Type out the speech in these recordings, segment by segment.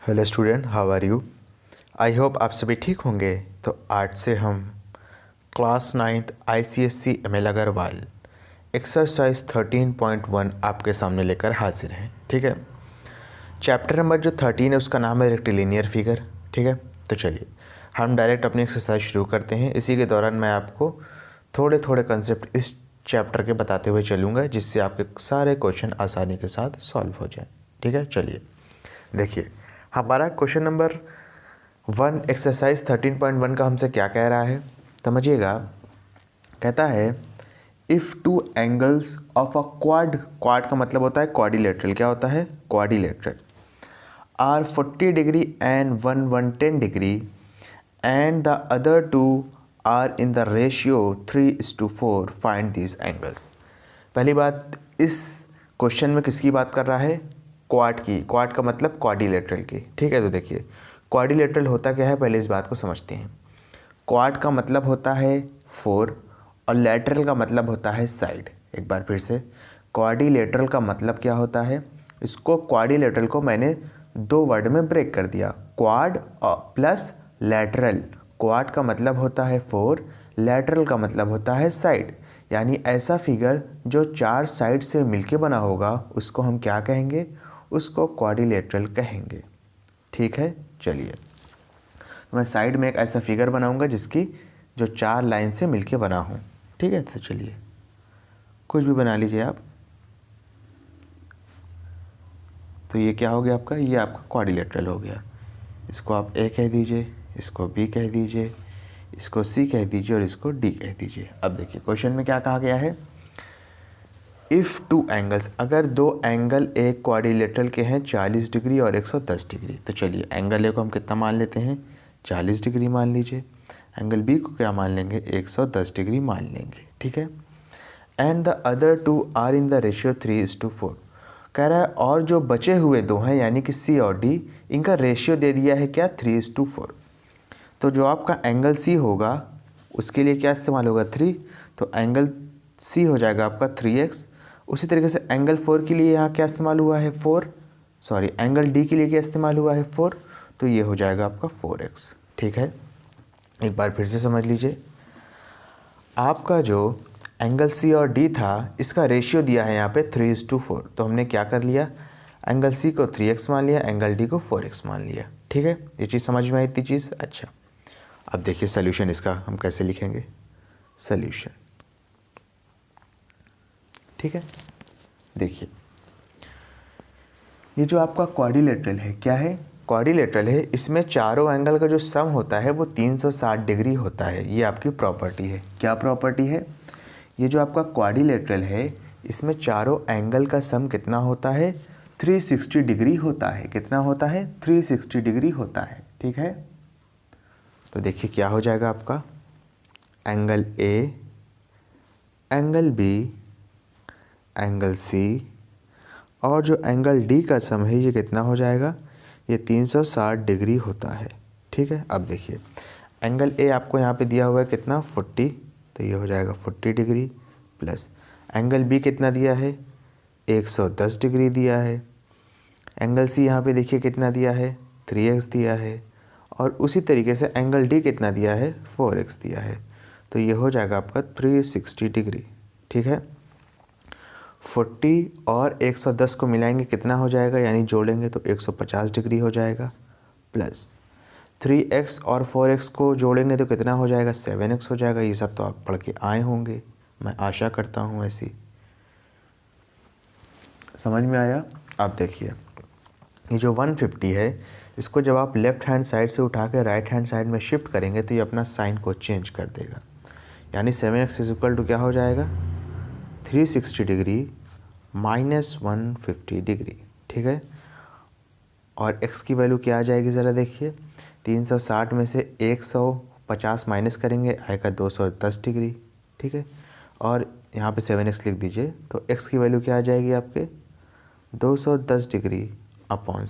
Hello student, how are you. I hope आप सभी ठीक होंगे। तो आज से हम class 9th ICSE ML Agarwal exercise 13.1 आपके सामने लेकर हाजिर हैं। ठीक है, चैप्टर नंबर जो 13 है उसका नाम है रेक्टिलिनियर फिगर। ठीक है, तो चलिए हम डायरेक्ट अपनी एक्सरसाइज शुरू करते हैं। इसी के दौरान मैं आपको थोड़े थोड़े कंसेप्ट इस चैप्टर के बताते हुए चलूँगा, जिससे आपके सारे क्वेश्चन आसानी के साथ सॉल्व हो जाएं। ठीक है, चलिए देखिए हमारा क्वेश्चन नंबर 1 एक्सरसाइज 13.1 का हमसे क्या कह रहा है, समझिएगा। कहता है if two angles of a quad, quad का मतलब होता है क्वाड्रिलेटरल। क्या होता है? Quadrilateral. Are 40 degree and 110 degree and the other two are in the ratio 3:4, find these angles. पहली बात, इस क्वेश्चन में किसकी बात कर रहा है? क्वाड की। क्वाड का मतलब क्वाड्रिलेटरल की। ठीक है, तो देखिए क्वाड्रिलेटरल होता क्या है, पहले इस बात को समझते हैं। क्वाड का मतलब होता है 4 और लेटरल का मतलब होता है साइड। एक बार फिर से, क्वाड्रिलेटरल का मतलब क्या होता है? इसको क्वाड्रिलेटरल को मैंने दो वर्ड में ब्रेक कर दिया, क्वाड प्लस लेटरल। क्वाड का मतलब होता है 4, लेटरल का मतलब होता है साइड। यानी ऐसा फिगर जो 4 साइड से मिलके बना होगा उसको हम क्या कहेंगे? उसको क्वाड्रिलेटरल कहेंगे। ठीक है, चलिए तो मैं साइड में एक ऐसा फिगर बनाऊंगा जिसकी जो 4 लाइन से मिलके बना हो। ठीक है, तो चलिए कुछ भी बना लीजिए आप। तो ये क्या हो गया आपका? ये आपका क्वाड्रिलेटरल हो गया। इसको आप ए कह दीजिए, इसको बी कह दीजिए, इसको सी कह दीजिए और इसको डी कह दीजिए। अब देखिए क्वेश्चन में क्या कहा गया है, इफ़ टू एंगल्स, अगर दो एंगल एक क्वाड्रिलेटरल के हैं 40 डिग्री और 110 डिग्री। तो चलिए एंगल ए को हम कितना मान लेते हैं? 40 डिग्री मान लीजिए। एंगल बी को क्या मान लेंगे? 110 डिग्री मान लेंगे। ठीक है, and the other two are in the ratio 3:4। कह रहा है और जो बचे हुए दो हैं यानी कि सी और डी, इनका रेशियो दे दिया है क्या? 3:4। तो जो आपका एंगल सी होगा उसके लिए क्या इस्तेमाल होगा? 3। तो एंगल सी हो जाएगा आपका 3x। उसी तरीके से एंगल 4 के लिए यहाँ क्या इस्तेमाल हुआ है? 4। सॉरी, एंगल डी के लिए क्या इस्तेमाल हुआ है? 4। तो ये हो जाएगा आपका 4x। ठीक है, एक बार फिर से समझ लीजिए। आपका जो एंगल सी और डी था इसका रेशियो दिया है यहाँ पे 3:4। तो हमने क्या कर लिया? एंगल सी को 3x मान लिया, एंगल डी को 4x मान लिया। ठीक है, ये चीज़ समझ में आई इतनी चीज़। अच्छा, अब देखिए सोल्यूशन इसका हम कैसे लिखेंगे। सोल्यूशन, ठीक है, देखिए ये जो आपका क्वाड्रिलेटरल है, क्या है? क्वाड्रिलेटरल है। इसमें चारों एंगल का जो सम होता है वो 360 डिग्री होता है। ये आपकी प्रॉपर्टी है। क्या प्रॉपर्टी है? ये जो आपका क्वाड्रिलेटरल है इसमें चारों एंगल का सम कितना होता है? 360 डिग्री होता है। कितना होता है? 360 डिग्री होता है। ठीक है, तो देखिए क्या हो जाएगा आपका? Angle A, angle B, angle C और जो एंगल डी का सम है ये कितना हो जाएगा? ये 360 डिग्री होता है। ठीक है, अब देखिए एंगल ए आपको यहाँ पे दिया हुआ है कितना? 40। तो ये हो जाएगा 40 डिग्री प्लस एंगल बी कितना दिया है? 110 डिग्री दिया है। एंगल सी यहाँ पे देखिए कितना दिया है? 3x दिया है। और उसी तरीके से एंगल डी कितना दिया है? 4x दिया है। तो ये हो जाएगा आपका 360 डिग्री। ठीक है, 40 और 110 को मिलाएंगे कितना हो जाएगा? यानी जोड़ेंगे तो 150 डिग्री हो जाएगा। प्लस 3x और 4x को जोड़ेंगे तो कितना हो जाएगा? 7x हो जाएगा। ये सब तो आप पढ़ के आए होंगे, मैं आशा करता हूँ ऐसी। समझ में आया? अब देखिए ये जो 150 है इसको जब आप लेफ़्ट हैंड साइड से उठा के राइट हैंड साइड में शिफ्ट करेंगे तो ये अपना साइन को चेंज कर देगा। यानी 7x इक्वल टू क्या हो जाएगा? 360 डिग्री माइनस 150 डिग्री। ठीक है, और x की वैल्यू क्या आ जाएगी ज़रा देखिए। 360 में से 150 माइनस करेंगे आएगा 210 डिग्री। ठीक है, और यहाँ पे 7x लिख दीजिए तो x की वैल्यू क्या आ जाएगी आपके? 210 डिग्री अपॉन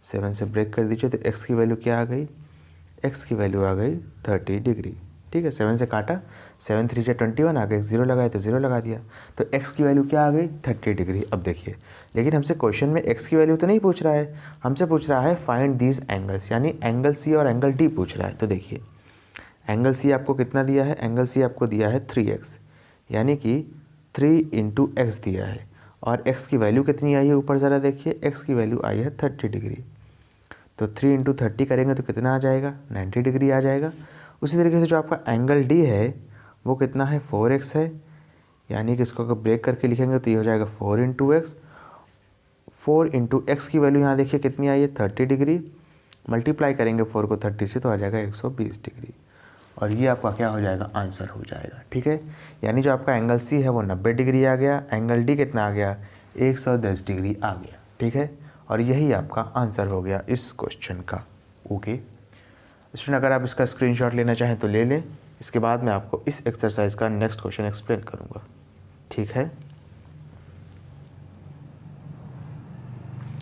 7 से ब्रेक कर दीजिए तो x की वैल्यू क्या आ गई? x की वैल्यू आ गई 30 डिग्री। ठीक है, 7 से काटा, 7 3 21 आ गए, 0 लगाए तो 0 लगा दिया, तो x की वैल्यू क्या आ गई 30 डिग्री। अब देखिए, लेकिन हमसे क्वेश्चन में x की वैल्यू तो नहीं पूछ रहा है, हमसे पूछ रहा है फाइंड दीज एंगल्स, यानी एंगल सी और एंगल डी पूछ रहा है। तो देखिए एंगल सी आपको कितना दिया है, एंगल सी आपको दिया है 3x, यानी कि 3 × x दिया है, और x की वैल्यू कितनी आई है ऊपर ज़रा देखिए, x की वैल्यू आई है 30 डिग्री। तो 3 × 30 करेंगे तो कितना आ जाएगा 90 डिग्री आ जाएगा। उसी तरीके से जो आपका एंगल डी है वो कितना है 4x है, यानी कि इसको अगर ब्रेक करके लिखेंगे तो ये हो जाएगा 4 × x। 4 × x की वैल्यू यहाँ देखिए कितनी आई है 30 डिग्री, मल्टीप्लाई करेंगे 4 को 30 से तो आ जाएगा 120 डिग्री, और ये आपका क्या हो जाएगा आंसर हो जाएगा। ठीक है, यानी जो आपका एंगल सी है वो 90 डिग्री आ गया, एंगल डी कितना आ गया 110 डिग्री आ गया। ठीक है, और यही आपका आंसर हो गया इस क्वेश्चन का। ओके स्टूडेंट, अगर आप इसका स्क्रीनशॉट लेना चाहें तो ले लें, इसके बाद मैं आपको इस एक्सरसाइज का नेक्स्ट क्वेश्चन एक्सप्लेन करूँगा। ठीक है,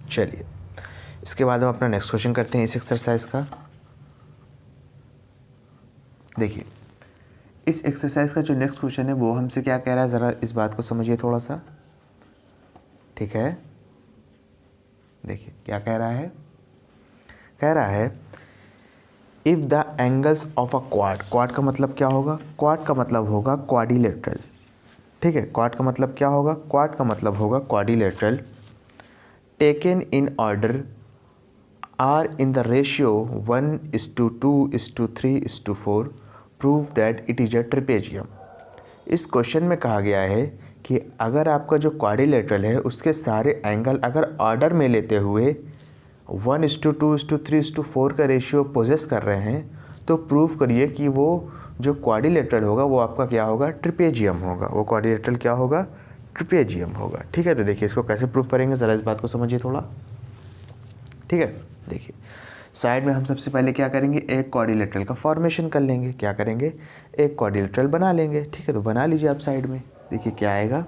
चलिए इसके बाद हम अपना नेक्स्ट क्वेश्चन करते हैं इस एक्सरसाइज का। देखिए इस एक्सरसाइज का जो नेक्स्ट क्वेश्चन है वो हमसे क्या कह रहा है, ज़रा इस बात को समझिए थोड़ा सा। ठीक है, देखिए क्या कह रहा है, कह रहा है if the angles of a quad, quad का मतलब क्या होगा, क्वाड का मतलब होगा क्वाड्रिलेटरल। ठीक है, क्वाड का मतलब क्या होगा, क्वाड का मतलब होगा quadrilateral, taken in order are in the ratio 1:2:3:4, prove that it is a trapezium. इस क्वेश्चन में कहा गया है कि अगर आपका जो क्वाड्रिलेटरल है उसके सारे एंगल अगर ऑर्डर में लेते हुए 1:2:3:4 का रेशियो पोजेस कर रहे हैं तो प्रूव करिए कि वो जो क्वाड्रिलेटरल होगा वो आपका क्या होगा ट्रिपेजियम होगा, वो क्वाड्रिलेटरल क्या होगा ट्रिपेजियम होगा। ठीक है, तो देखिए इसको कैसे प्रूव करेंगे, ज़रा इस बात को समझिए थोड़ा। ठीक है, देखिए साइड में हम सबसे पहले क्या करेंगे, एक क्वाड्रिलेटरल का फॉर्मेशन कर लेंगे। क्या करेंगे, एक क्वाड्रिलेटरल बना लेंगे। ठीक है, तो बना लीजिए आप साइड में, देखिए क्या आएगा,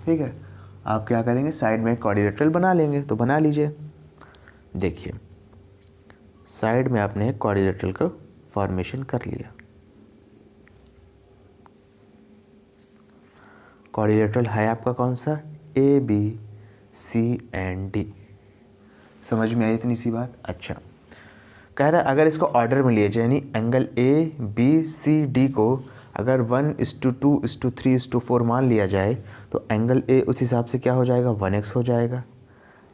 ठीक है आप क्या करेंगे साइड में क्वाड्रिलेटरल बना लेंगे, तो बना लीजिए। देखिए साइड में आपने क्वाड्रिलेटरल का फॉर्मेशन कर लिया। क्वाड्रिलेटरल है आपका कौन सा, A B C and D. समझ में आई इतनी सी बात। अच्छा, कह रहा है अगर इसको ऑर्डर में लिए जाए, यानी angle A B C D को अगर 1:2:3:4 मान लिया जाए तो एंगल ए उस हिसाब से क्या हो जाएगा 1x हो जाएगा,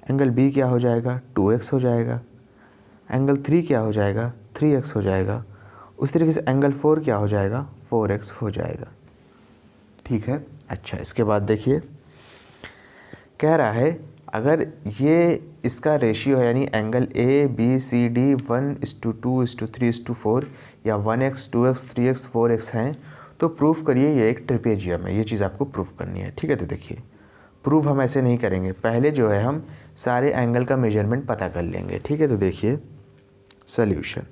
एंगल बी क्या हो जाएगा 2x हो जाएगा, एंगल 3 क्या हो जाएगा 3x हो जाएगा, उस तरीके से एंगल 4 क्या हो जाएगा 4x हो जाएगा। ठीक है, अच्छा इसके बाद देखिए कह रहा है अगर ये इसका रेशियो है, यानी angle A B C D 1:2:3:4 या 1x 2x 3x 4x हैं, तो प्रूफ करिए ये एक ट्रिपेजियम है। ये चीज़ आपको प्रूफ करनी है। ठीक है, तो देखिए प्रूफ हम ऐसे नहीं करेंगे, पहले जो है हम सारे एंगल का मेजरमेंट पता कर लेंगे। ठीक है, तो देखिए सॉल्यूशन,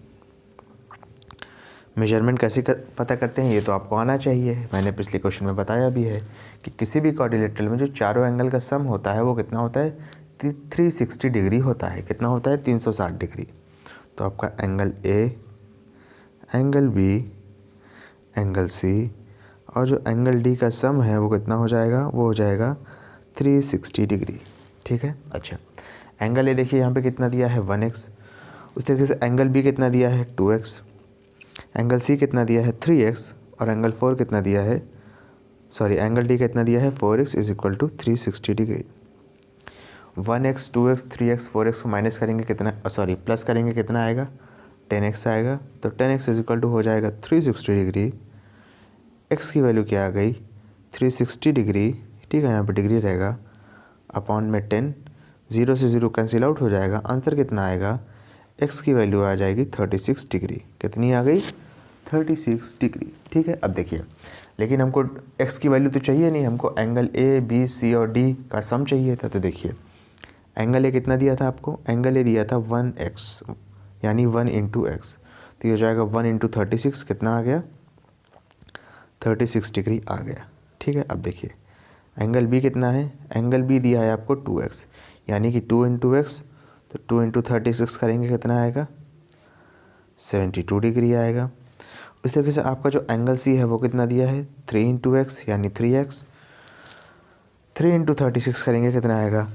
मेजरमेंट कैसे पता करते हैं ये तो आपको आना चाहिए। मैंने पिछले क्वेश्चन में बताया भी है कि किसी भी क्वाड्रिलेटरल में जो चारों एंगल का सम होता है वो कितना होता है 360 डिग्री होता है। कितना होता है 360 डिग्री। तो आपका angle A, angle B, angle C और जो एंगल डी का सम है वो कितना हो जाएगा, वो हो जाएगा 360 डिग्री। ठीक है, अच्छा एंगल ए देखिए यहाँ पे कितना दिया है 1x, उस तरीके से एंगल बी कितना दिया है 2x, एंगल सी कितना दिया है 3x और एंगल 4 कितना दिया है, सॉरी एंगल डी कितना दिया है 4x is equal to 360 degree. 1x 2x 3x 4x को माइनस करेंगे कितना, सॉरी प्लस करेंगे कितना आएगा 10x आएगा, तो 10x इज इक्वल टू हो जाएगा 360 डिग्री। x की वैल्यू क्या आ गई 360 डिग्री। ठीक है, यहाँ पे डिग्री रहेगा अपॉन में 10, 0 से 0 कैंसिल आउट हो जाएगा, आंसर कितना आएगा x की वैल्यू आ जाएगी 36 डिग्री। कितनी आ गई 36 डिग्री। ठीक है, अब देखिए लेकिन हमको x की वैल्यू तो चाहिए नहीं, हमको एंगल ए बी सी और डी का सम चाहिए था। तो देखिए एंगल ए कितना दिया था आपको, एंगल ए दिया था 1x यानी 1 × x, तो ये हो जाएगा 1 × 36 कितना आ गया 36 डिग्री आ गया। ठीक है, अब देखिए एंगल बी कितना है, एंगल बी दिया है आपको 2x यानी कि 2 × x तो 2 इंटू 36 करेंगे कितना आएगा, 72 डिग्री आएगा। उस तरीके से आपका जो एंगल सी है वो कितना दिया है, 3 इंटू एक्स यानी 3x। 3 इंटू 36 करेंगे कितना आएगा,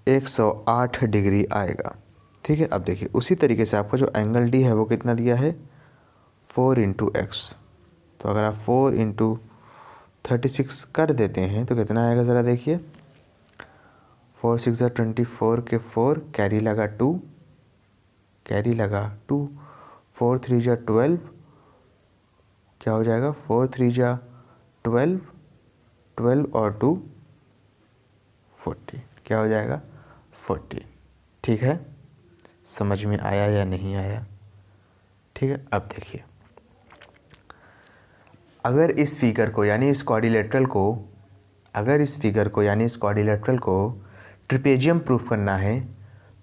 108 डिग्री आएगा। ठीक है, अब देखिए उसी तरीके से आपका जो एंगल डी है वो कितना दिया है, 4 इंटू एक्स। तो अगर आप 4 इंटू 36 कर देते हैं तो कितना आएगा ज़रा देखिए, 4 6 24 के 4 कैरी लगा 2, कैरी लगा 2, 4 3 12, क्या हो जाएगा, 4 3 12, 12 और 2 40, क्या हो जाएगा 40। ठीक है, समझ में आया या नहीं आया? ठीक है, अब देखिए अगर इस फिगर को यानी इस क्वाड्रिलेटरल को, अगर इस फिगर को यानी इस क्वाड्रिलेटरल को ट्रिपेजियम प्रूफ करना है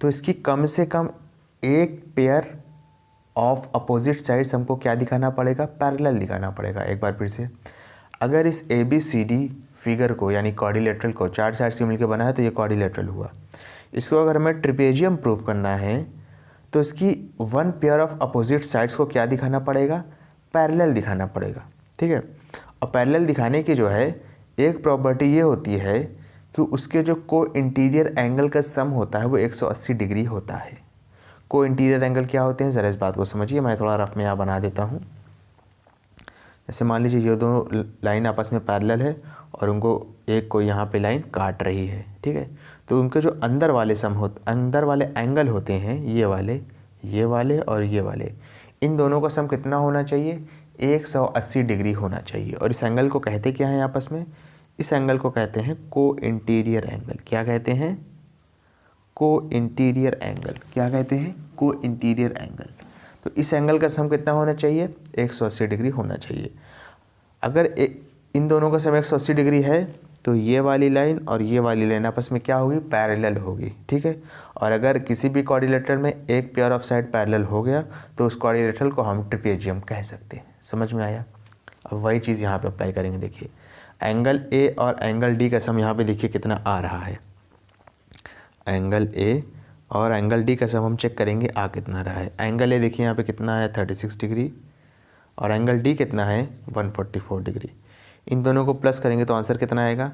तो इसकी कम से कम एक पेयर ऑफ अपोजिट साइड्स हमको क्या दिखाना पड़ेगा, पैरेलल दिखाना पड़ेगा। एक बार फिर से, अगर इस ABCD फिगर को यानी क्वाड्रिलेटरल को 4 साइड से मिलकर बना है तो ये क्वाड्रिलेटरल हुआ। इसको अगर हमें ट्रिपेजियम प्रूफ करना है तो इसकी one pair of opposite sides को क्या दिखाना पड़ेगा, पैरेलल दिखाना पड़ेगा। ठीक है, और पैरेलल दिखाने की जो है एक प्रॉपर्टी ये होती है कि उसके जो को इंटीरियर एंगल का सम होता है वो 180 डिग्री होता है। को इंटीरियर एंगल क्या होते हैं, ज़रा इस बात को समझिए, मैं थोड़ा रफ में यहाँ बना देता हूँ। जैसे मान लीजिए ये दोनों लाइन आपस में पैरेलल है और उनको एक को यहाँ पे लाइन काट रही है। ठीक है, तो उनके जो अंदर वाले अंदर वाले एंगल होते हैं ये वाले और ये वाले, इन दोनों का सम कितना होना चाहिए, 180 डिग्री होना चाहिए। और इस एंगल को कहते क्या हैं आपस में, इस एंगल को कहते हैं को इंटीरियर एंगल। क्या कहते हैं, को इंटीरियर एंगल। क्या कहते हैं, को इंटीरियर एंगल। तो इस एंगल का सम कितना होना चाहिए, 180 डिग्री होना चाहिए। अगर इन दोनों का सम 180 डिग्री है तो ये वाली लाइन और ये वाली लाइन आपस में क्या होगी, पैरेलल होगी। ठीक है, और अगर किसी भी क्वाड्रिलेटरल में एक पेयर ऑफ साइड पैरेलल हो गया तो उस क्वाड्रिलेटरल को हम ट्रिपेजियम कह सकते हैं। समझ में आया? अब वही चीज़ यहाँ पे अप्लाई करेंगे। देखिए एंगल ए और एंगल डी का सम यहाँ पे देखिए कितना आ रहा है। एंगल ए और एंगल डी का सम हम चेक करेंगे आ कितना रहा है। एंगल ए देखिए यहाँ पे कितना है, 36 डिग्री, और एंगल डी कितना है, 144 डिग्री। इन दोनों को प्लस करेंगे तो आंसर कितना आएगा,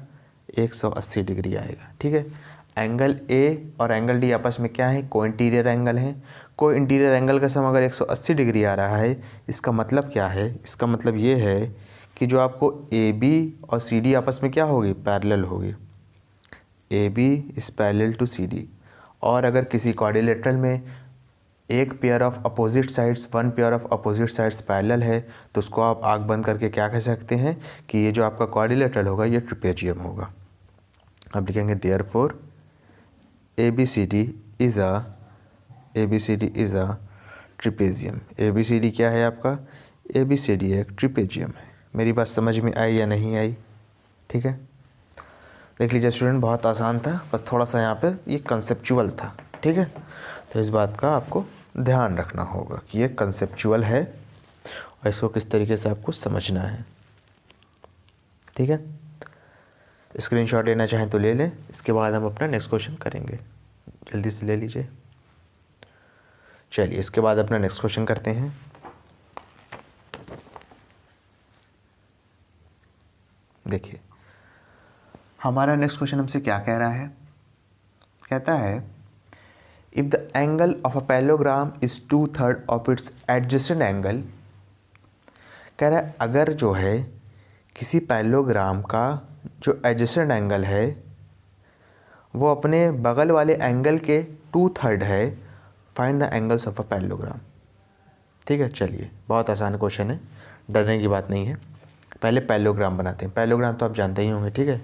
180 डिग्री आएगा। ठीक है, एंगल ए और एंगल डी आपस में क्या है, को इंटीरियर एंगल है। को इंटीरियर एंगल का सम अगर 180 डिग्री आ रहा है, इसका मतलब क्या है, इसका मतलब ये है कि जो आपको ए बी और सी डी आपस में क्या होगी, पैरेलल होगी। A B is parallel to C D. और अगर किसी क्वाड्रिलेटरल में एक pair of opposite sides, one pair of opposite sides parallel है तो उसको आप आँख बंद करके क्या कह सकते हैं कि ये जो आपका क्वाड्रिलेटरल होगा ये ट्रिपेजियम होगा। अब लिखेंगे therefore ABCD is a trapezium. ABCD क्या है आपका, ABCD एक ट्रिपेजियम है। मेरी बात समझ में आई या नहीं आई? ठीक है, देख लीजिए स्टूडेंट, बहुत आसान था, बस थोड़ा सा यहाँ पे ये कंसेप्चुअल था। ठीक है, तो इस बात का आपको ध्यान रखना होगा कि ये कंसेप्चुअल है और इसको किस तरीके से आपको समझना है। ठीक है, स्क्रीनशॉट लेना चाहें तो ले लें, इसके बाद हम अपना नेक्स्ट क्वेश्चन करेंगे। जल्दी से ले लीजिए। चलिए इसके बाद अपना नेक्स्ट क्वेश्चन करते हैं। देखिए हमारा नेक्स्ट क्वेश्चन हमसे क्या कह रहा है, कहता है if the angle of a parallelogram is 2/3 of its adjacent angle. कह रहा है अगर जो है किसी पैरेललोग्राम का जो एडजेसेंट एंगल है वो अपने बगल वाले एंगल के 2/3 है, find the angles of a parallelogram. ठीक है, चलिए बहुत आसान क्वेश्चन है, डरने की बात नहीं है। पहले पैरेललोग्राम बनाते हैं। पैरेललोग्राम तो आप जानते ही होंगे। ठीक है,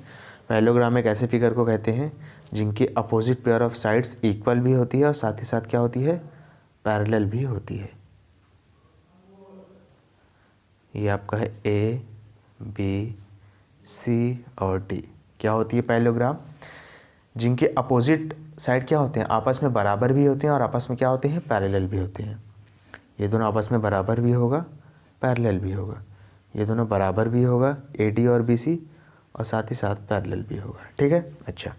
पैरेललोग्राम एक ऐसे फिगर को कहते हैं जिनकी opposite pair of sides equal भी होती है और साथ ही साथ क्या होती है, पैरेलल भी होती है। ये आपका है ए बी सी और डी। क्या होती है पैरेललोग्राम, जिनके अपोजिट साइड क्या होते हैं, आपस में बराबर भी होते हैं और आपस में क्या होते हैं, पैरेलल भी होते हैं। ये दोनों आपस में बराबर भी होगा, पैरेलल भी होगा। ये दोनों बराबर भी होगा, ए डी और बी सी, और साथ ही साथ पैरेलल भी होगा। ठीक है, अच्छा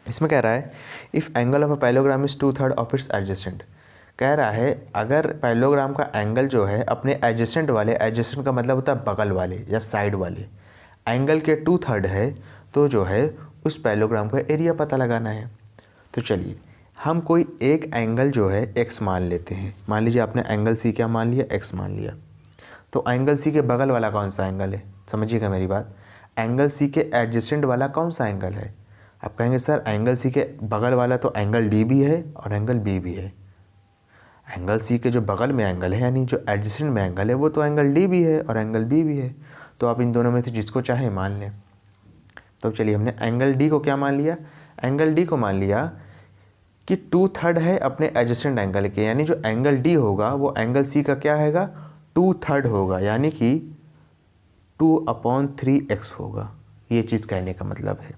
इसमें कह रहा है if angle of a parallelogram is 2/3 of its adjacent. कह रहा है अगर पैरेललोग्राम का एंगल जो है अपने एडजेसेंट वाले, एडजेसेंट का मतलब होता है बगल वाले या साइड वाले, एंगल के 2/3 है तो जो है उस पैरेललोग्राम का एरिया पता लगाना है। तो चलिए हम कोई एक एंगल जो है x मान लेते हैं। मान लीजिए आपने एंगल सी क्या मान लिया, x मान लिया। तो एंगल सी के बगल वाला कौन सा एंगल है, समझिएगा मेरी बात, एंगल सी के एडजेसेंट वाला कौन सा एंगल है। आप कहेंगे सर एंगल सी के बगल वाला तो एंगल डी भी है और एंगल बी भी है। एंगल सी के जो बगल में एंगल है यानी जो एडजेसेंट में एंगल है वो तो एंगल डी भी है और एंगल बी भी है। तो आप इन दोनों में से जिसको चाहे मान लें। तो चलिए हमने एंगल डी को क्या मान लिया, एंगल डी को मान लिया कि 2/3 है अपने एडजेसेंट एंगल के, यानी जो एंगल डी होगा वो एंगल सी का क्या हैगा 2/3 होगा, यानी कि 2/3x होगा। ये चीज़ कहने का मतलब है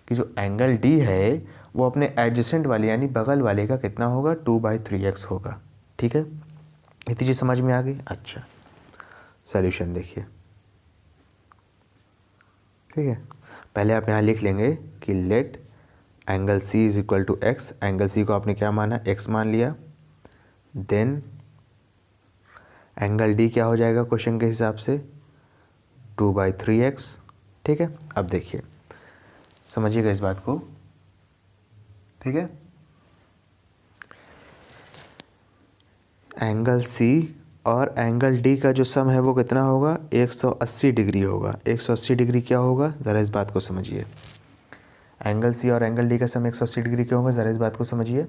कि जो एंगल डी है वो अपने एडजेसेंट वाले यानी बगल वाले का कितना होगा 2/3x होगा। ठीक है, इतनी चीज़ समझ में आ गई। अच्छा सॉल्यूशन देखिए, ठीक है, पहले आप यहाँ लिख लेंगे कि let angle C is equal to X. Angle C को आपने क्या माना, एक्स मान लिया। देन एंगल डी क्या हो जाएगा क्वेश्चन के हिसाब से 2/3x। ठीक है, अब देखिए समझिएगा इस बात को। ठीक है, एंगल सी और एंगल डी का जो सम है वो कितना होगा 180 डिग्री होगा। 180 डिग्री क्या होगा, ज़रा इस बात को समझिए। एंगल सी और एंगल डी का सम 180 डिग्री क्यों होगा, ज़रा इस बात को समझिए।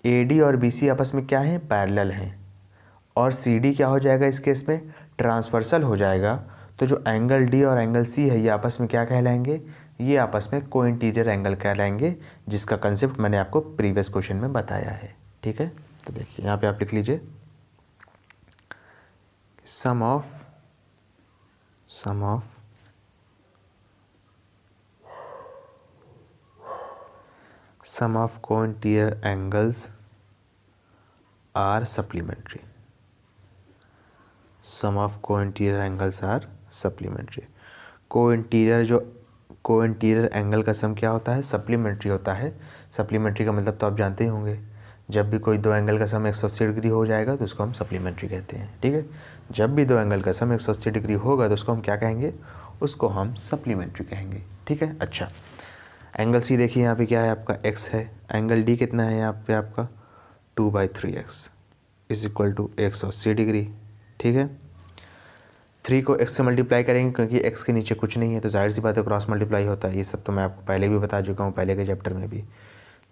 ए डी और बी सी आपस में क्या हैं, पैरेलल हैं, और सी डी क्या हो जाएगा इस केस में, ट्रांसवर्सल हो जाएगा। तो जो एंगल डी और एंगल सी है ये आपस में क्या कहलाएंगे, ये आपस में कोइंटीरियर एंगल कहलाएंगे, जिसका कंसेप्ट मैंने आपको प्रीवियस क्वेश्चन में बताया है। ठीक है, तो देखिए यहाँ पे आप लिख लीजिए sum of cointerior angles are supplementary. Sum of cointerior angles are supplementary. Cointerior angle का सम क्या होता है, सप्लीमेंट्री होता है। सप्लीमेंट्री का मतलब तो आप जानते ही होंगे, जब भी कोई दो एंगल का सम 180 डिग्री हो जाएगा तो उसको हम सप्लीमेंट्री कहते हैं। ठीक है, जब भी दो एंगल का सम 180 डिग्री होगा तो उसको हम क्या कहेंगे, उसको हम सप्लीमेंट्री कहेंगे। ठीक है, अच्छा एंगल सी देखिए यहाँ पे क्या है आपका x है, एंगल डी कितना है यहाँ पे आपका 2/3x is equal to 180 degree. ठीक है, 3 को x से मल्टीप्लाई करेंगे क्योंकि x के नीचे कुछ नहीं है तो जाहिर सी बात है क्रॉस मल्टीप्लाई होता है। ये सब तो मैं आपको पहले भी बता चुका हूँ, पहले के चैप्टर में भी।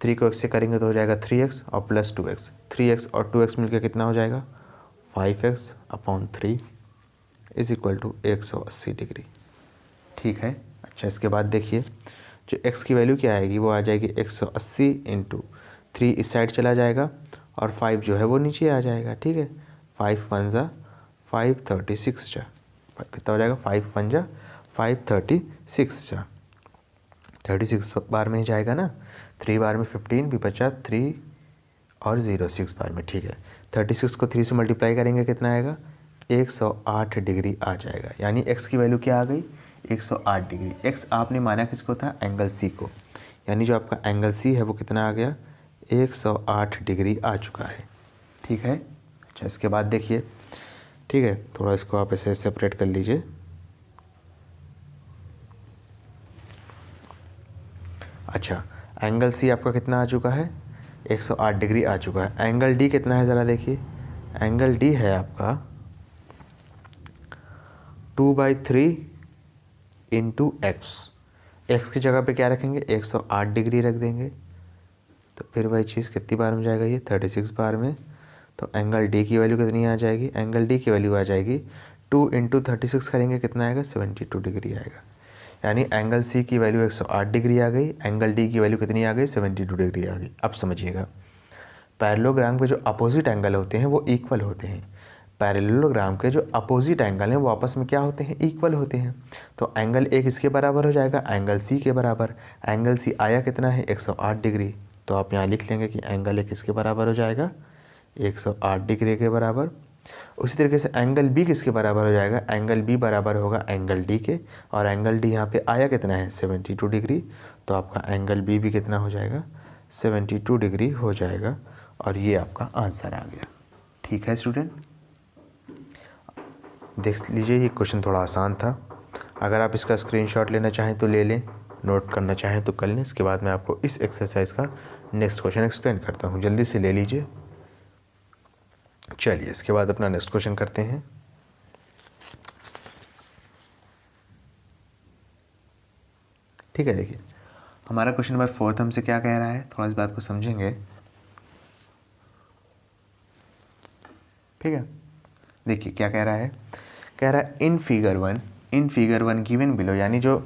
3 को x से करेंगे तो हो जाएगा 3x और प्लस 2x। 3x और 2x मिलकर कितना हो जाएगा 5x/3 is equal to 180 degree. ठीक है, अच्छा इसके बाद देखिए जो x की वैल्यू क्या आएगी वो आ जाएगी 180 इंटू 3 इस साइड चला जाएगा और 5 जो है वो नीचे आ जाएगा। ठीक है, 5 1 जा 5 36 जा, कितना हो जाएगा 5 1 जा 5 36 जा, 36 बार में ही जाएगा ना, 3 बार में 15 भी बचा 3 और 0 6 बार में। ठीक है, 36 को 3 से मल्टीप्लाई करेंगे कितना आएगा 108 डिग्री आ जाएगा, यानी x की वैल्यू क्या आ गई 108 डिग्री। x आपने माना किसको था, एंगल सी को, यानी जो आपका एंगल सी है वो कितना आ गया 108 डिग्री आ चुका है। ठीक है, अच्छा इसके बाद देखिए, ठीक है थोड़ा इसको आप ऐसे सेपरेट कर लीजिए। अच्छा एंगल सी आपका कितना आ चुका है 108 डिग्री आ चुका है। एंगल डी कितना है ज़रा देखिए, एंगल डी है आपका 2/3 इंटू एक्स की जगह पे क्या रखेंगे 108 डिग्री रख देंगे, तो फिर वही चीज़ कितनी बार में जाएगा ये 36 बार में। तो एंगल डी की वैल्यू कितनी आ जाएगी, एंगल डी की वैल्यू आ जाएगी 2 इंटू 36 करेंगे कितना आएगा 72 डिग्री आएगा। यानी एंगल सी की वैल्यू 108 डिग्री आ गई, एंगल डी की वैल्यू कितनी आ गई 72 डिग्री आ गई। अब समझिएगा पैरेललोग्राम के जो अपोजिट एंगल होते हैं वो इक्वल होते हैं। पैरेललोग्राम के जो अपोजिट एंगल हैं वो आपस में क्या होते हैं, इक्वल होते हैं। तो एंगल एक इसके बराबर हो जाएगा एंगल सी के बराबर। एंगल सी आया कितना है 108 डिग्री, तो आप यहाँ लिख लेंगे कि एंगल एक इसके बराबर हो जाएगा 108 डिग्री के बराबर। उसी तरीके से एंगल बी किसके बराबर हो जाएगा, एंगल बी बराबर होगा एंगल डी के, और एंगल डी यहाँ पे आया कितना है 72 डिग्री, तो आपका एंगल बी भी कितना हो जाएगा 72 डिग्री हो जाएगा, और ये आपका आंसर आ गया। ठीक है स्टूडेंट, देख लीजिए ये क्वेश्चन थोड़ा आसान था। अगर आप इसका स्क्रीनशॉट लेना चाहें तो ले लें, नोट करना चाहें तो कर लें। इसके बाद मैं आपको इस एक्सरसाइज का नेक्स्ट क्वेश्चन एक्सप्लेन करता हूँ, जल्दी से ले लीजिए। चलिए इसके बाद अपना नेक्स्ट क्वेश्चन करते हैं। ठीक है, देखिए हमारा क्वेश्चन नंबर 4 हमसे क्या कह रहा है, थोड़ा इस बात को समझेंगे। ठीक है, देखिए क्या कह रहा है, कह रहा है in figure one given below, यानी जो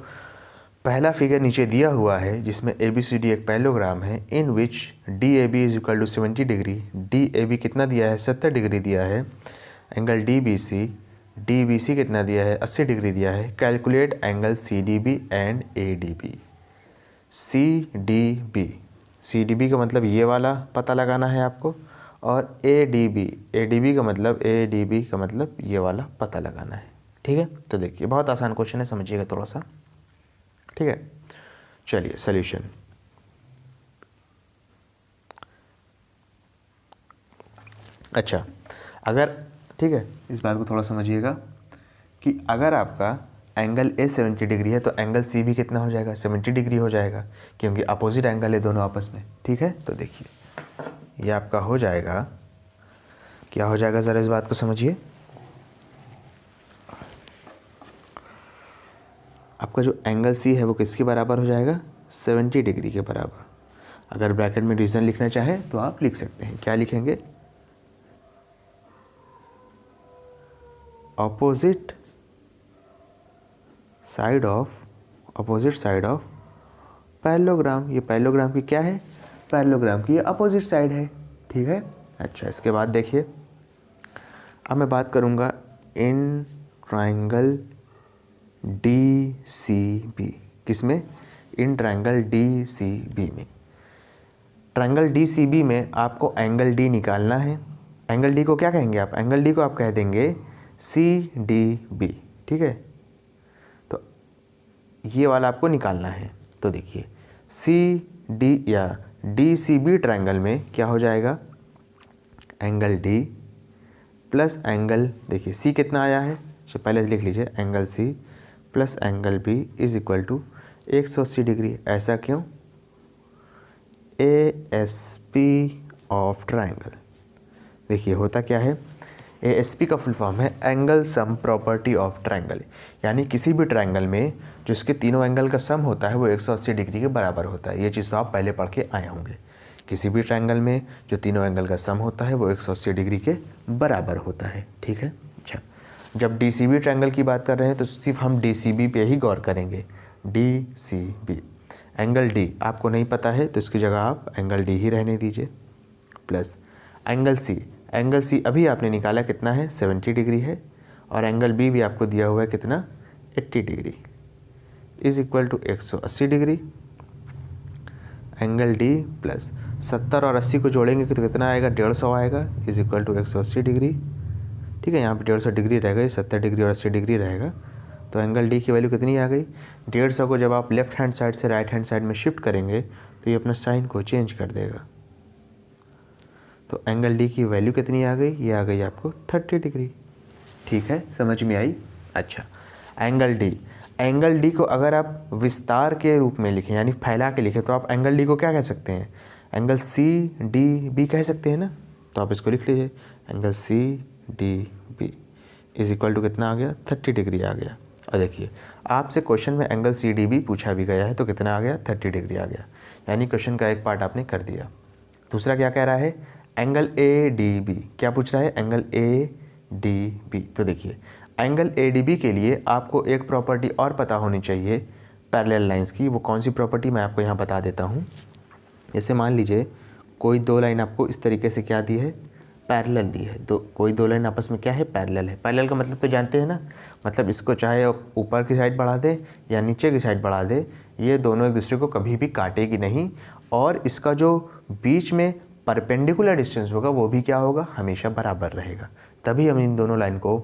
पहला फिगर नीचे दिया हुआ है जिसमें ABCD एक पैरेललोग्राम है, in which DAB is equal to 70 degree, DAB कितना दिया है 70 डिग्री दिया है, एंगल DBC कितना दिया है 80 डिग्री दिया है। Calculate angle CDB and ADB। CDB का मतलब ये वाला पता लगाना है आपको, और ADB का मतलब ये वाला पता लगाना है। ठीक है, तो देखिए बहुत आसान क्वेश्चन है, समझिएगा थोड़ा सा। ठीक है, चलिए सॉल्यूशन। अच्छा, अगर ठीक है इस बात को थोड़ा समझिएगा कि अगर आपका एंगल A 70 डिग्री है तो एंगल C भी कितना हो जाएगा 70 डिग्री हो जाएगा, क्योंकि अपोजिट एंगल है दोनों आपस में। ठीक है, तो देखिए ये आपका हो जाएगा, क्या हो जाएगा ज़रा इस बात को समझिए। आपका जो एंगल C है वो किसके बराबर हो जाएगा 70 डिग्री के बराबर। अगर ब्रैकेट में रीज़न लिखना चाहे तो आप लिख सकते हैं, क्या लिखेंगे, अपोजिट साइड ऑफ पैरेललोग्राम। ये पैरेललोग्राम की क्या है, पैरेललोग्राम की ये अपोजिट साइड है। ठीक है, अच्छा इसके बाद देखिए, अब मैं बात करूँगा इन ट्राइंगल DCB, किसमें, इन ट्राइंगल DCB में। ट्राइंगल DCB में आपको एंगल D निकालना है। एंगल D को क्या कहेंगे आप, एंगल D को आप कह देंगे CDB। ठीक है, तो ये वाला आपको निकालना है। तो देखिए CD या DCB ट्राइंगल में क्या हो जाएगा, एंगल D प्लस एंगल, देखिए C कितना आया है, तो पहले लिख लीजिए angle C plus angle B is equal to 180 degree. ऐसा क्यों, ASP ऑफ ट्राइंगल। देखिए होता क्या है, ASP का फुल फॉर्म है angle sum property of triangle, यानी किसी भी ट्राइंगल में जो इसके तीनों एंगल का सम होता है वो 180 डिग्री के बराबर होता है। ये चीज़ तो आप पहले पढ़ के आए होंगे। किसी भी ट्राइंगल में जो तीनों एंगल का सम होता है वो 180 डिग्री के बराबर होता है। ठीक है, अच्छा जब DCB ट्राइंगल की बात कर रहे हैं तो सिर्फ हम DCB पे ही गौर करेंगे। DCB एंगल D आपको नहीं पता है तो इसकी जगह आप एंगल D ही रहने दीजिए, प्लस एंगल C अभी आपने निकाला कितना है 70 डिग्री है, और एंगल B भी आपको दिया हुआ है कितना 80 degree is equal to 180 degree. Angle D plus 70 और 80 को जोड़ेंगे तो कितना आएगा 150 आएगा इज इक्वल टू 180 डिग्री। ठीक है, यहाँ पे 150 डिग्री रहेगा, 70 डिग्री और 80 डिग्री रहेगा, तो एंगल D की वैल्यू कितनी आ गई 150 को जब आप लेफ्ट हैंड साइड से राइट हैंड साइड में शिफ्ट करेंगे तो ये अपना साइन को चेंज कर देगा। तो एंगल D की वैल्यू कितनी आ गई, ये आ गई आपको 30 डिग्री। ठीक है, समझ में आई। अच्छा एंगल D को अगर आप विस्तार के रूप में लिखें यानी फैला के लिखें तो आप एंगल D को क्या कह सकते हैं, एंगल CDB कह सकते हैं ना। तो आप इसको लिख लीजिए angle CDB is equal to कितना आ गया 30 डिग्री आ गया। और देखिए आपसे क्वेश्चन में एंगल CDB पूछा भी गया है तो कितना आ गया 30 डिग्री आ गया, यानी क्वेश्चन का एक पार्ट आपने कर दिया। दूसरा क्या कह रहा है, एंगल ADB, क्या पूछ रहा है एंगल ADB। तो देखिए एंगल ADB के लिए आपको एक प्रॉपर्टी और पता होनी चाहिए पैरेलल लाइंस की। वो कौन सी प्रॉपर्टी मैं आपको यहाँ बता देता हूँ। जैसे मान लीजिए कोई दो लाइन आपको इस तरीके से क्या दी है, पैरेलल दी है। तो कोई दो लाइन आपस में क्या है, पैरेलल है। पैरेलल का मतलब तो जानते हैं ना, मतलब इसको चाहे ऊपर की साइड बढ़ा दे या नीचे की साइड बढ़ा दे, ये दोनों एक दूसरे को कभी भी काटेगी नहीं, और इसका जो बीच में परपेंडिकुलर डिस्टेंस होगा वो भी क्या होगा, हमेशा बराबर रहेगा, तभी हम इन दोनों लाइन को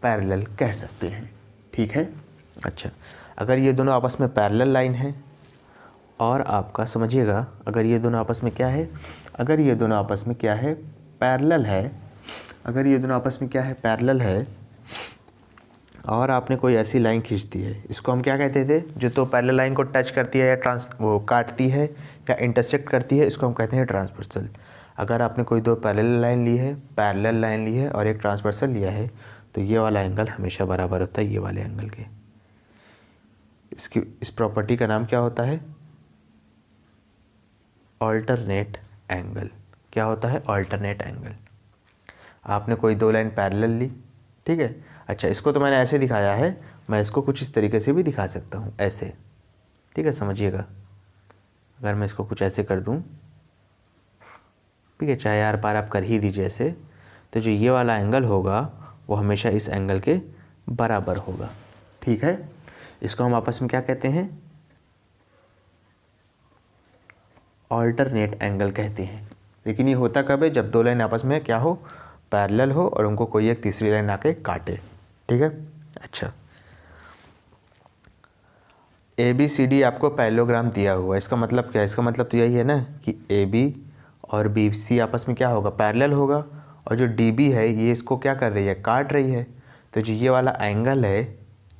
पैरेलल कह सकते हैं। ठीक है। अच्छा, अगर ये दोनों आपस में पैरेलल लाइन है और आपका समझिएगा, अगर ये दोनों आपस में क्या है, अगर ये दोनों आपस में क्या है, पैरेलल है, अगर ये दोनों आपस में क्या है, पैरेलल है, और आपने कोई ऐसी लाइन खींच दी है, इसको हम क्या कहते थे, जो तो पैरेलल लाइन को टच करती है या वो काटती है या इंटरसेक्ट करती है, इसको हम कहते हैं ट्रांसवर्सल। अगर आपने कोई दो पैरेलल लाइन ली है और एक ट्रांसवर्सल लिया है, तो ये वाला एंगल हमेशा बराबर होता है ये वाले एंगल के। इस प्रॉपर्टी का नाम क्या होता है, ऑल्टरनेट एंगल। क्या होता है, ऑल्टरनेट एंगल। आपने कोई दो लाइन पैरेलल ली, ठीक है। अच्छा, इसको तो मैंने ऐसे दिखाया है, मैं इसको कुछ इस तरीके से भी दिखा सकता हूँ, ऐसे, ठीक है, समझिएगा। अगर मैं इसको कुछ ऐसे कर दूँ, ठीक है, चाहे यार पार आप कर ही दीजिए ऐसे, तो जो ये वाला एंगल होगा वो हमेशा इस एंगल के बराबर होगा। ठीक है, इसको हम आपस में क्या कहते हैं, ऑल्टरनेट एंगल कहते हैं। लेकिन ये होता कब है, जब दो लाइन आपस में क्या हो, पैरेलल हो और उनको कोई एक तीसरी लाइन आके काटे। ठीक है। अच्छा, ABCD आपको पैरेललोग्राम दिया हुआ है, इसका मतलब क्या है, इसका मतलब तो यही है ना कि AB और BC आपस में क्या होगा, पैरेलल होगा, और जो DB है ये इसको क्या कर रही है, काट रही है। तो जो ये वाला एंगल है,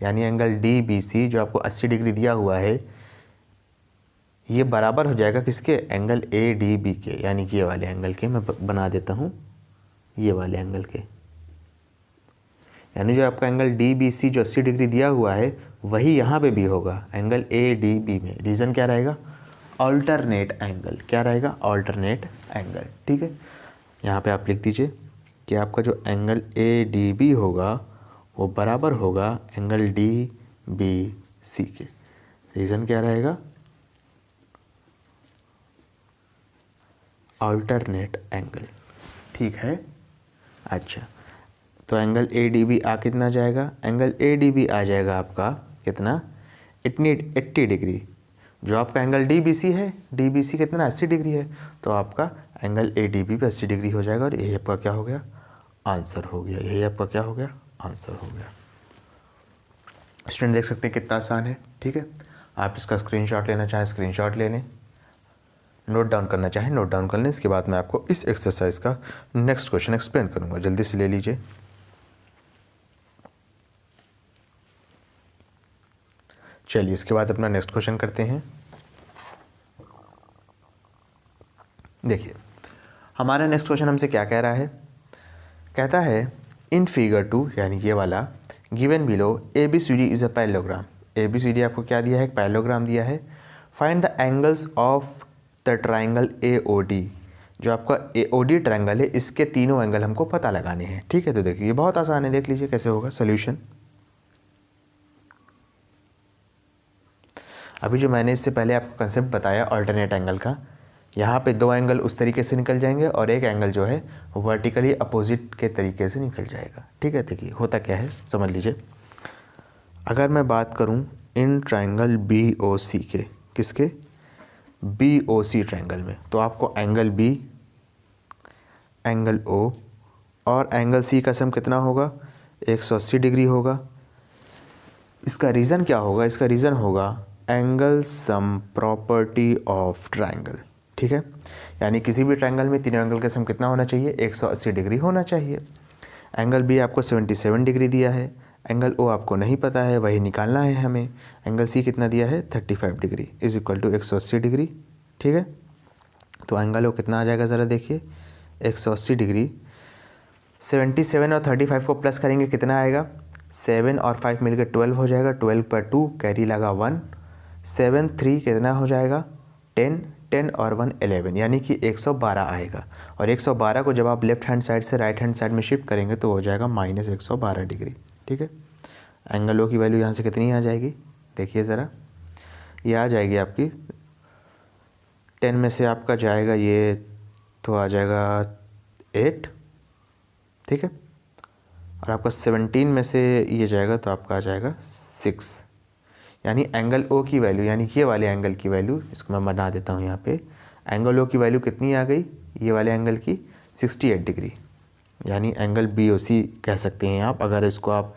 यानी एंगल DBC जो आपको 80 डिग्री दिया हुआ है, ये बराबर हो जाएगा किसके, एंगल ADB के, यानी ये वाले एंगल के। मैं बना देता हूँ ये वाले एंगल के, यानी जो आपका एंगल DBC जो 80 डिग्री दिया हुआ है वही यहाँ पे भी होगा एंगल ADB में। रीज़न क्या रहेगा, ऑल्टरनेट एंगल। क्या रहेगा, ऑल्टरनेट एंगल। ठीक है, यहाँ पे आप लिख दीजिए कि आपका जो एंगल ADB होगा वो बराबर होगा एंगल DBC के। रीज़न क्या रहेगा, ऑल्टरनेट एंगल। ठीक है। अच्छा, तो एंगल ADB कितना जाएगा, एंगल ADB आ जाएगा आपका कितना, 80 डिग्री। जो आपका एंगल DBC है, DBC कितना 80 डिग्री है, तो आपका एंगल ADB पे 80 डिग्री हो जाएगा, और यही आपका क्या हो गया, आंसर हो गया। यही आपका क्या हो गया, आंसर हो गया। स्टूडेंट देख सकते हैं कितना आसान है। ठीक है, आप इसका स्क्रीनशॉट लेना चाहें स्क्रीनशॉट ले लें, नोट डाउन करना चाहें नोट डाउन कर लें। इसके बाद मैं आपको इस एक्सरसाइज का नेक्स्ट क्वेश्चन एक्सप्लेन करूँगा, जल्दी से ले लीजिए। चलिए इसके बाद अपना नेक्स्ट क्वेश्चन करते हैं। देखिए हमारा नेक्स्ट क्वेश्चन हमसे क्या कह रहा है, कहता है इन फिगर 2, यानी ये वाला, given below ABCD is a parallelogram. ABCD आपको क्या दिया है, एक पैरेललोग्राम दिया है। Find the angles of the triangle AOD। जो आपका AOD ट्राइंगल है, इसके तीनों एंगल हमको पता लगाने हैं। ठीक है, तो देखिए ये बहुत आसान है, देख लीजिए कैसे होगा सोल्यूशन। अभी जो मैंने इससे पहले आपको कंसेप्ट बताया अल्टरनेट एंगल का, यहाँ पे दो एंगल उस तरीके से निकल जाएंगे और एक एंगल जो है वर्टिकली अपोजिट के तरीके से निकल जाएगा। ठीक है, देखिए होता क्या है समझ लीजिए। अगर मैं बात करूँ इन ट्राइंगल BOC के, किसके, BOC ट्राइंगल में, तो आपको एंगल B, एंगल O और एंगल C का सम कितना होगा, 180 डिग्री होगा। इसका रीज़न क्या होगा, इसका रीज़न होगा angle sum property of triangle. ठीक है, यानी किसी भी ट्राइंगल में तीनों एंगल का सम कितना होना चाहिए, 180 डिग्री होना चाहिए। एंगल B आपको 77 डिग्री दिया है, एंगल O आपको नहीं पता है, वही निकालना है हमें। एंगल C कितना दिया है, 35 degree is equal to 180 degree. ठीक है, तो एंगल O कितना आ जाएगा ज़रा देखिए, 180 डिग्री। 77 और 35 को प्लस करेंगे कितना आएगा, 7 और 5 मिलकर 12 हो जाएगा, 12 पर 2 कैरी लगा 1, 7 3 कितना हो जाएगा 10, 10 और 1 11, यानी कि 112 आएगा। और 112 को जब आप लेफ्ट हैंड साइड से राइट हैंड साइड में शिफ्ट करेंगे तो हो जाएगा -112 डिग्री। ठीक है, एंगल O की वैल्यू यहाँ से कितनी आ जाएगी, देखिए ज़रा, ये आ जाएगी आपकी 10 में से आपका जाएगा ये तो आ जाएगा 8। ठीक है, और आपका 17 में से ये जाएगा तो आपका आ जाएगा 6, यानी एंगल O की वैल्यू, यानी ये वाले एंगल की वैल्यू, इसको मैं बना देता हूँ यहाँ पे, एंगल O की वैल्यू कितनी आ गई, ये वाले एंगल की 68 डिग्री, यानी एंगल BOC कह सकते हैं आप। अगर इसको आप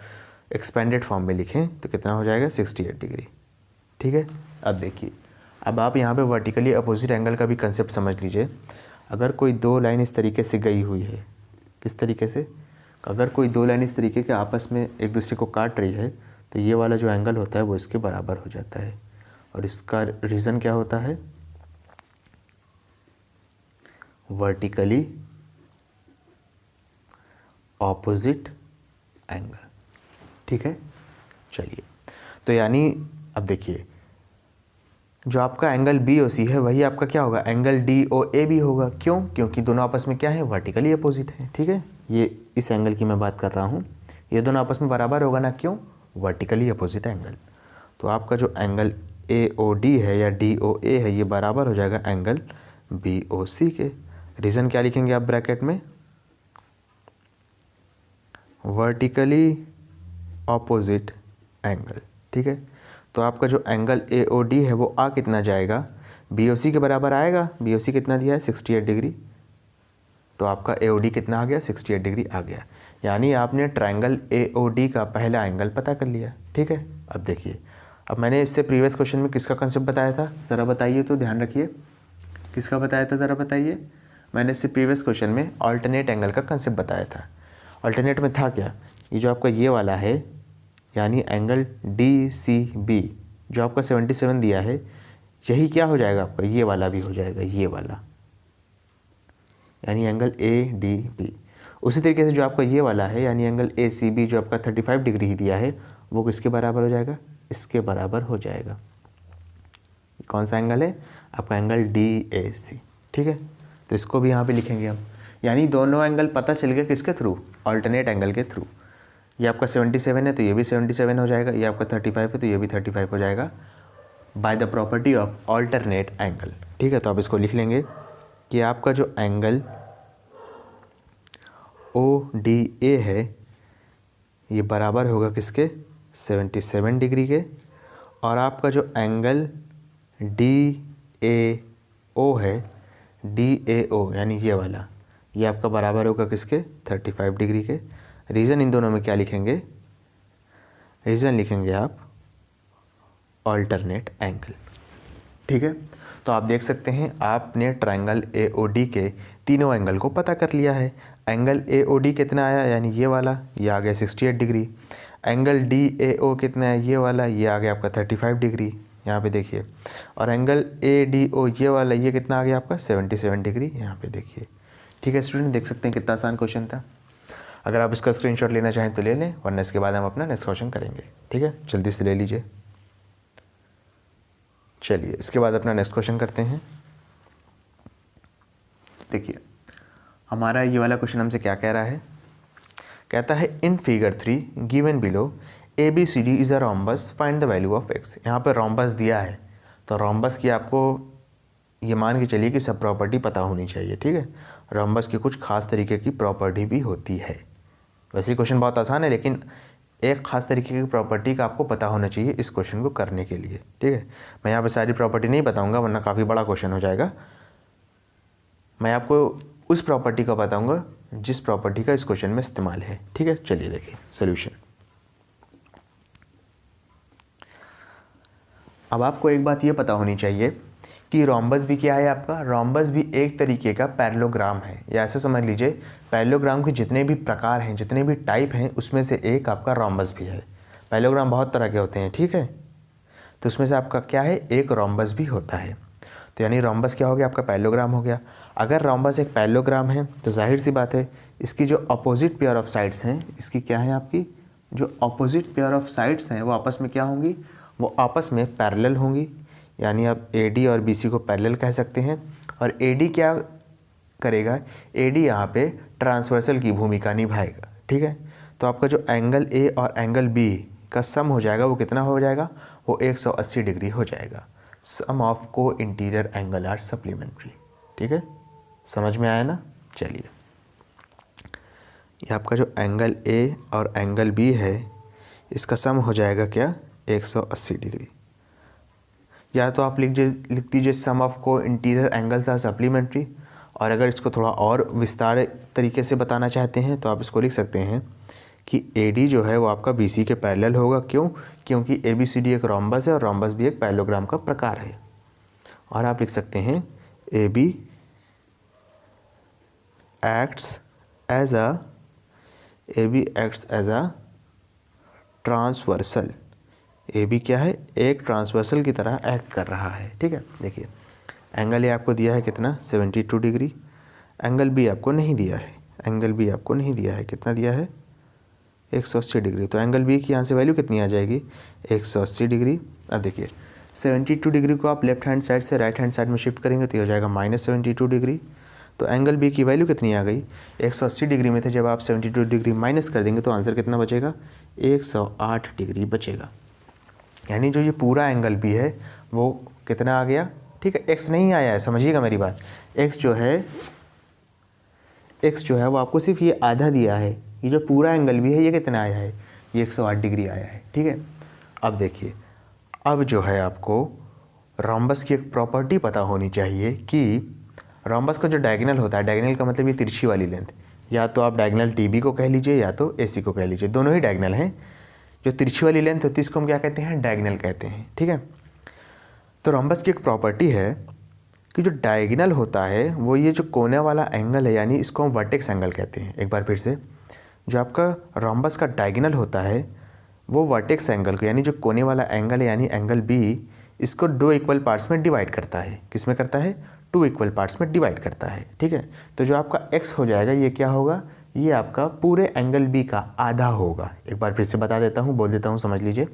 एक्सपेंडेड फॉर्म में लिखें तो कितना हो जाएगा 68 डिग्री। ठीक है, अब देखिए, अब आप यहाँ पे वर्टिकली अपोजिट एंगल का भी कंसेप्ट समझ लीजिए। अगर कोई दो लाइन इस तरीके से गई हुई है, किस तरीके से, अगर कोई दो लाइन इस तरीके के आपस में एक दूसरे को काट रही है तो ये वाला जो एंगल होता है वो इसके बराबर हो जाता है। और इसका रीज़न क्या होता है, वर्टिकली ऑपोजिट एंगल। ठीक है, चलिए, तो यानी अब देखिए, जो आपका एंगल BOC है वही आपका क्या होगा, एंगल DOA भी होगा। क्यों? क्योंकि दोनों आपस में क्या है, वर्टिकली अपोजिट है। ठीक है, ये इस एंगल की मैं बात कर रहा हूँ, ये दोनों आपस में बराबर होगा ना, क्यों, वर्टिकली अपोजिट एंगल। तो आपका जो एंगल AOD है या DOA है ये बराबर हो जाएगा एंगल BOC के। रीज़न क्या लिखेंगे आप ब्रैकेट में, वर्टिकली ऑपोजिट एंगल। ठीक है, तो आपका जो एंगल AOD है वो कितना जाएगा, BOC के बराबर आएगा। BOC कितना दिया है, 68 डिग्री, तो आपका AOD कितना आ गया, 68 डिग्री आ गया। यानी आपने ट्रायंगल AOD का पहला एंगल पता कर लिया। ठीक है, अब देखिए, अब मैंने इससे प्रीवियस क्वेश्चन में किसका कंसेप्ट बताया था, ज़रा बताइए, तो ध्यान रखिए, किसका बताया था, ज़रा बताइए। मैंने इससे प्रीवियस क्वेश्चन में ऑल्टरनेट एंगल का कंसेप्ट बताया था। ऑल्टरनेट में था क्या, ये जो आपका ये वाला है, यानी एंगल DCB जो आपका 77 दिया है, यही क्या हो जाएगा आपका, ये वाला भी हो जाएगा, ये वाला, यानी एंगल ADB। उसी तरीके से जो आपका ये वाला है, यानी एंगल ACB जो आपका 35 डिग्री ही दिया है, वो किसके बराबर हो जाएगा, इसके बराबर हो जाएगा। कौन सा एंगल है आपका, एंगल DAC। ठीक है, तो इसको भी यहाँ पे लिखेंगे हम, यानी दोनों एंगल पता चल गया किसके थ्रू, ऑल्टरनेट एंगल के थ्रू। ये आपका 77 है तो ये भी 77 हो जाएगा, ये आपका 35 है तो ये भी 35 हो जाएगा, by the property of alternate angle. ठीक है, तो आप इसको लिख लेंगे कि आपका जो एंगल ODA है ये बराबर होगा किसके, 77 डिग्री के, और आपका जो एंगल DAO है, DAO यानी ये वाला, ये आपका बराबर होगा किसके, 35 डिग्री के। रीज़न इन दोनों में क्या लिखेंगे, रीज़न लिखेंगे आप ऑल्टरनेट एंगल। ठीक है, तो आप देख सकते हैं आपने ट्रायंगल AOD के तीनों एंगल को पता कर लिया है। एंगल AOD कितना आया, यानी ये वाला, ये आ गया 68 डिग्री। एंगल DAO कितना है, ये वाला, ये आ गया आपका 35 डिग्री, यहाँ पे देखिए। और एंगल ADO ये वाला, ये कितना आ गया आपका 77 डिग्री, यहाँ पे देखिए। ठीक है स्टूडेंट, देख सकते हैं कितना आसान क्वेश्चन था। अगर आप इसका स्क्रीनशॉट लेना चाहें तो ले लें, वरना इसके बाद हम अपना नेक्स्ट क्वेश्चन करेंगे। ठीक है, जल्दी से ले लीजिए। चलिए, इसके बाद अपना नेक्स्ट क्वेश्चन करते हैं। देखिए, हमारा ये वाला क्वेश्चन हमसे क्या कह रहा है, कहता है in figure 3 given below ABCD is a rhombus, find the value of x। यहाँ पर रोम्बस दिया है, तो रोम्बस की आपको ये मान के चलिए कि सब प्रॉपर्टी पता होनी चाहिए। ठीक है, रोम्बस की कुछ खास तरीके की प्रॉपर्टी भी होती है। वैसे क्वेश्चन बहुत आसान है, लेकिन एक ख़ास तरीके की प्रॉपर्टी का आपको पता होना चाहिए इस क्वेश्चन को करने के लिए। ठीक है, मैं यहाँ पे सारी प्रॉपर्टी नहीं बताऊँगा वरना काफ़ी बड़ा क्वेश्चन हो जाएगा। मैं आपको उस प्रॉपर्टी का बताऊँगा जिस प्रॉपर्टी का इस क्वेश्चन में इस्तेमाल है। ठीक है, चलिए देखिए सोल्यूशन। अब आपको एक बात ये पता होनी चाहिए कि रोम्बस भी क्या है आपका, रोम्बस भी एक तरीके का पैरेललोग्राम है, या ऐसे समझ लीजिए पैरेललोग्राम के जितने भी प्रकार हैं, जितने भी टाइप हैं, उसमें से एक आपका रोम्बस भी है। पैरेललोग्राम बहुत तरह के होते हैं। ठीक है, तो उसमें से आपका क्या है, एक रोम्बस भी होता है। तो यानी रोम्बस क्या हो गया, आपका पैरेललोग्राम हो गया। अगर रोम्बस एक पैरेललोग्राम है तो जाहिर सी बात है इसकी जो अपोजिट पेयर ऑफ साइड्स हैं, इसकी क्या है, आपकी जो अपोजिट पेयर ऑफ साइड्स हैं वो आपस में क्या होंगी, वो आपस में पैरेलल होंगी। यानी आप AD और BC को पैरेलल कह सकते हैं। और AD क्या करेगा, AD यहाँ पे ट्रांसवर्सल की भूमिका निभाएगा। ठीक है, तो आपका जो एंगल A और एंगल B का सम हो जाएगा वो कितना हो जाएगा, वो 180 डिग्री हो जाएगा। सम ऑफ को इंटीरियर एंगल आर सप्लीमेंट्री। ठीक है, समझ में आया ना। चलिए, ये आपका जो एंगल A और एंगल B है इसका सम हो जाएगा क्या, 180 डिग्री। या तो आप लिख दीजिए सम ऑफ को इंटीरियर एंगल्स आर सप्लीमेंट्री, और अगर इसको थोड़ा और विस्तार तरीके से बताना चाहते हैं तो आप इसको लिख सकते हैं कि AD जो है वो आपका BC के पैरेलल होगा। क्यों? क्योंकि ABCD एक रोम्बस है और रोम्बस भी एक पैरेललोग्राम का प्रकार है। और आप लिख सकते हैं AB acts as a transversal. AB क्या है? एक ट्रांसवर्सल की तरह एक्ट कर रहा है। ठीक है, देखिए एंगल ए आपको दिया है कितना? 72 डिग्री। एंगल B आपको नहीं दिया है, एंगल B आपको नहीं दिया है। कितना दिया है? 180 डिग्री। तो एंगल B की यहाँ से वैल्यू कितनी आ जाएगी? 180 डिग्री। अब देखिए 72 डिग्री को आप लेफ्ट हैंड साइड से राइट हैंड साइड में शिफ्ट करेंगे तो ये हो जाएगा -72 डिग्री। तो एंगल B की वैल्यू कितनी आ गई? 180 डिग्री में थे, जब आप 72 डिग्री माइनस कर देंगे तो आंसर कितना बचेगा? 108 डिग्री बचेगा। यानी जो ये पूरा एंगल B है वो कितना आ गया? ठीक है, x नहीं आया है, समझिएगा मेरी बात। x जो है वो आपको सिर्फ ये आधा दिया है। ये जो पूरा एंगल B है ये कितना आया है? ये 108 डिग्री आया है। ठीक है, अब देखिए, अब जो है आपको रोम्बस की एक प्रॉपर्टी पता होनी चाहिए कि रोम्बस का जो डायगोनल होता है, डायगोनल का मतलब ये तिरछी वाली लेंथ, या तो आप डायगोनल DB को कह लीजिए या तो AC को कह लीजिए, दोनों ही डायगोनल हैं। जो तिरछी वाली लेंथ होती है इसको हम क्या कहते हैं? डायगोनल कहते हैं। ठीक है, तो रोम्बस की एक प्रॉपर्टी है कि जो डायगोनल होता है वो ये जो कोने वाला एंगल है, यानी इसको हम वर्टेक्स एंगल कहते हैं। एक बार फिर से, जो आपका रोम्बस का डायगोनल होता है वो वर्टेक्स एंगल को, यानी जो कोने वाला एंगल है यानी एंगल B, इसको 2 इक्वल पार्ट्स में डिवाइड करता है। किस में करता है? 2 इक्वल पार्ट्स में डिवाइड करता है। ठीक है, तो जो आपका x हो जाएगा ये क्या होगा? ये आपका पूरे एंगल B का आधा होगा। एक बार फिर से बता देता हूँ, बोल देता हूँ, समझ लीजिए।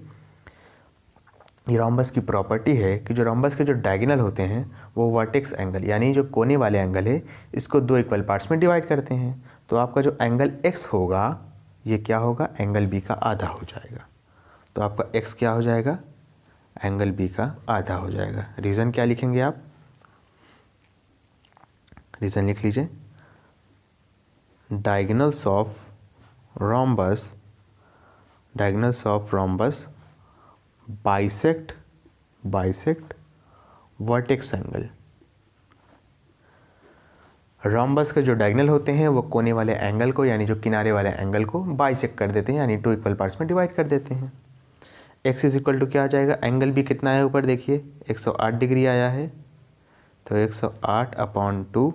ये रोम्बस की प्रॉपर्टी है कि जो रोम्बस के जो डायगोनल होते हैं वो वर्टेक्स एंगल, यानी जो कोने वाले एंगल है, इसको 2 इक्वल पार्ट्स में डिवाइड करते हैं। तो आपका जो एंगल x होगा ये क्या होगा? एंगल B का आधा हो जाएगा। तो आपका x क्या हो जाएगा? एंगल B का आधा हो जाएगा। रीज़न क्या लिखेंगे आप? रीज़न लिख लीजिए, diagonals of rhombus bisect vertex angle. Rhombus के जो डायगोनल होते हैं वो कोने वाले एंगल को, यानी जो किनारे वाले एंगल को बाइसेक्ट कर देते हैं, यानी 2 इक्वल पार्ट्स में डिवाइड कर देते हैं। x इज इक्वल टू क्या आ जाएगा? एंगल B कितना है ऊपर? देखिए 108 डिग्री आया है, तो 108/2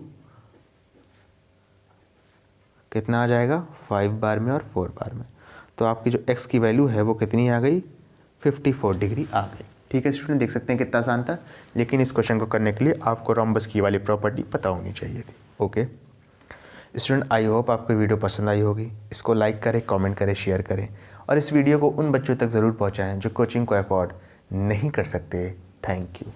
कितना आ जाएगा? 5 बार में और 4 बार में। तो आपकी जो x की वैल्यू है वो कितनी आ गई? 54 डिग्री आ गई। ठीक है स्टूडेंट, देख सकते हैं कितना आसान था, लेकिन इस क्वेश्चन को करने के लिए आपको रोम्बस की वाली प्रॉपर्टी पता होनी चाहिए थी। ओके स्टूडेंट, आई होप आपको वीडियो पसंद आई होगी। इसको लाइक करें, कमेंट करें, शेयर करें और इस वीडियो को उन बच्चों तक ज़रूर पहुंचाएं जो कोचिंग को अफोर्ड नहीं कर सकते। Thank you.